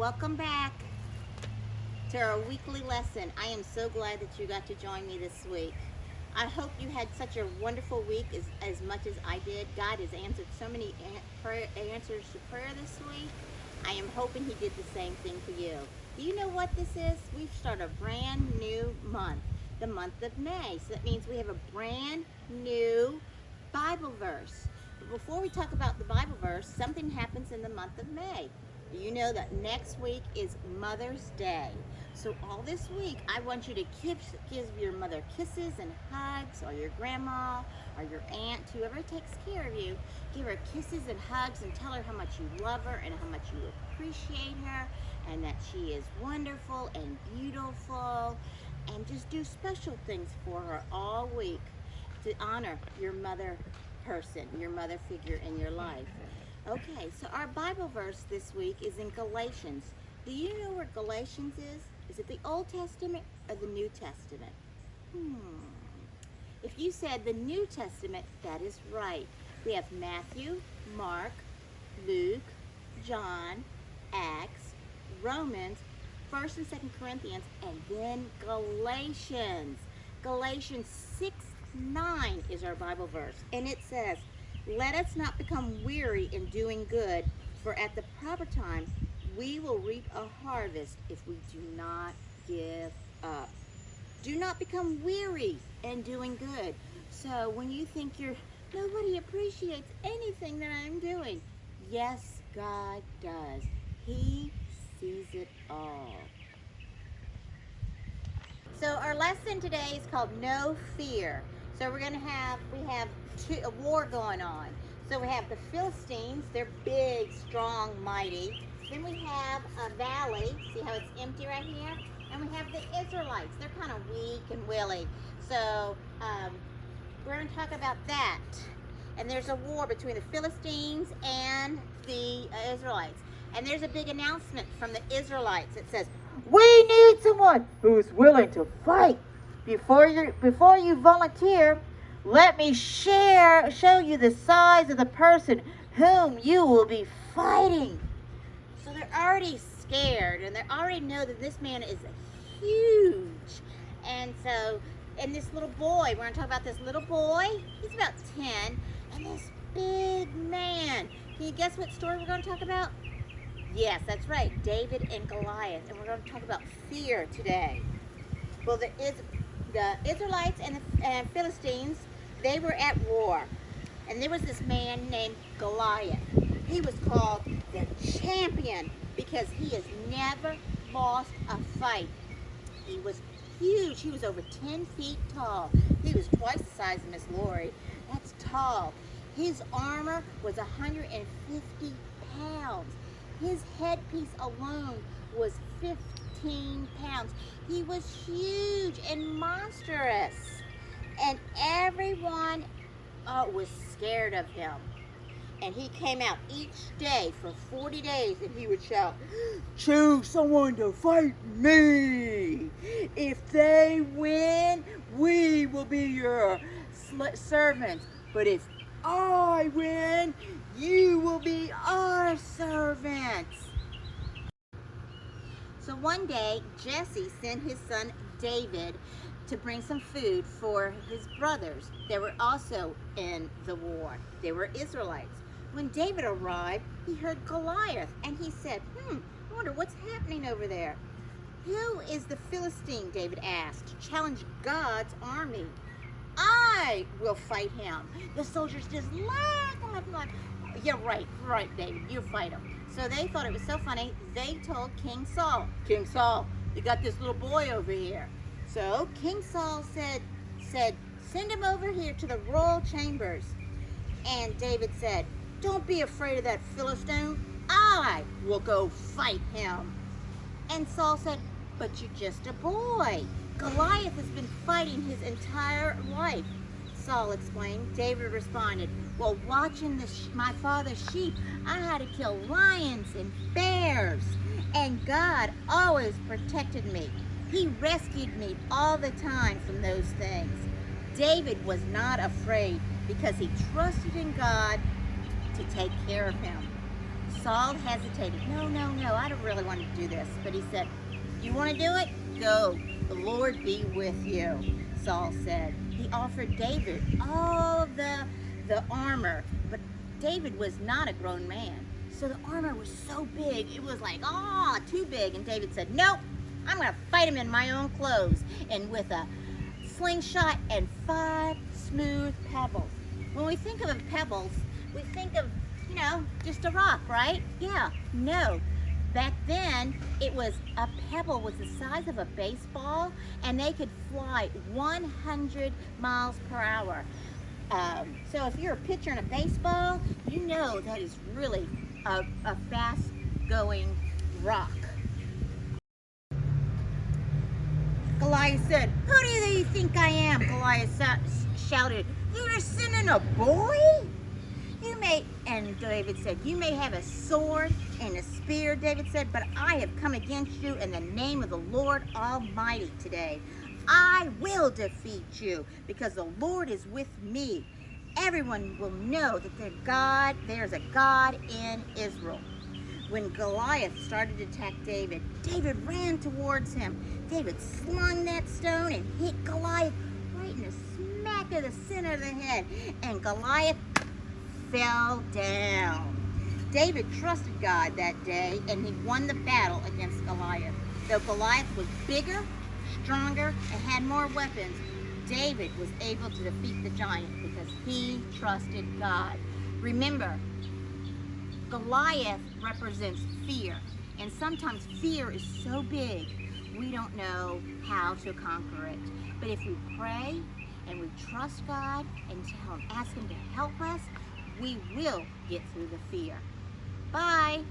welcome back to our weekly lesson. I am so glad that you got to join me this week. I hope you had such a wonderful week as much as I did. God has answered so many answers to prayer this week. I am hoping He did the same thing for you. Do you know what this is? We've started a brand new month, the month of May. So that means we have a brand new Bible verse. But before we talk about the Bible verse, something happens in the month of May. You know that next week is Mother's Day. So all this week, I want you to give your mother kisses and hugs, or your grandma, or your aunt, whoever takes care of you. Give her kisses and hugs and tell her how much you love her and how much you appreciate her and that she is wonderful and beautiful. And just do special things for her all week to honor your mother person, your mother figure in your life. Okay, so our Bible verse this week is in Galatians. Do you know where Galatians is? Is it the Old Testament or the New Testament? If you said the New Testament, that is right. We have Matthew, Mark, Luke, John, Acts, Romans, 1st and 2nd Corinthians, and then Galatians. Galatians 6:9 is our Bible verse, and it says, "Let us not become weary in doing good, for at the proper time we will reap a harvest if we do not give up." Do not become weary in doing good. So when you think nobody appreciates anything that I'm doing, yes, God does. He sees it all. So our lesson today is called No Fear. So we have a war going on. So we have the Philistines. They're big, strong, mighty. Then we have a valley. See how it's empty right here? And we have the Israelites. They're kind of weak and willy. So we're going to talk about that. And there's a war between the Philistines and the Israelites. And there's a big announcement from the Israelites. It says, "We need someone who's willing to fight. Before you volunteer, let me show you the size of the person whom you will be fighting." So they're already scared, and they already know that this man is huge. And this little boy, we're going to talk about this little boy. He's about 10, and this big man. Can you guess what story we're going to talk about? Yes, that's right, David and Goliath. And we're going to talk about fear today. Well, the Israelites and the Philistines, they were at war. And there was this man named Goliath. He was called the champion because he has never lost a fight. He was huge. He was over 10 feet tall. He was twice the size of Miss Lori. That's tall. His armor was 150 pounds. His headpiece alone was 15 pounds. He was huge and monstrous. And everyone was scared of him. And he came out each day for 40 days and he would shout, "Choose someone to fight me. If they win, we will be your servants. But if I win, you will be our servants." So one day, Jesse sent his son David to bring some food for his brothers. They were also in the war. They were Israelites. When David arrived, he heard Goliath, and he said, I wonder what's happening over there. "Who is the Philistine?" David asked, "to challenge God's army. I will fight him." The soldiers just laughed and laughed. "Yeah, right, David, you fight him." So they thought it was so funny, they told King Saul, "King Saul, you got this little boy over here." So King Saul said, "Send him over here to the royal chambers." And David said, "Don't be afraid of that Philistine. I will go fight him." And Saul said, "But you're just a boy. Goliath has been fighting his entire life." Saul explained. David responded, "Well, watching my father's sheep, I had to kill lions and bears, and God always protected me. He rescued me all the time from those things." David was not afraid because he trusted in God to take care of him. Saul hesitated. No, no, no, I don't really want to do this. But he said, you want to do it? Go. The Lord be with you, Saul said. He offered David all of the armor, but David was not a grown man. So the armor was so big, it was like, too big. And David said, nope, I'm going to fight him in my own clothes. And with a slingshot and 5 smooth pebbles. When we think of pebbles, we think of, just a rock, right? Yeah, no. Back then, it was a pebble was the size of a baseball, and they could fly 100 miles per hour. So if you're a pitcher in a baseball, you know that is really a fast-going rock. Goliath said, who do you think I am? Goliath shouted, you're sending a boy? And David said, you may have a sword and a spear, David said, but I have come against you in the name of the Lord Almighty today. I will defeat you because the Lord is with me. Everyone will know that there's a God in Israel. When Goliath started to attack David, David ran towards him. David slung that stone and hit Goliath right in the smack of the center of the head. And Goliath fell down. David trusted God that day, and he won the battle against Goliath. Though Goliath was bigger, stronger, and had more weapons, David was able to defeat the giant because he trusted God. Remember, Goliath represents fear, and sometimes fear is so big we don't know how to conquer it. But if we pray and we trust God and ask him to help us, we will get through the fear. Bye.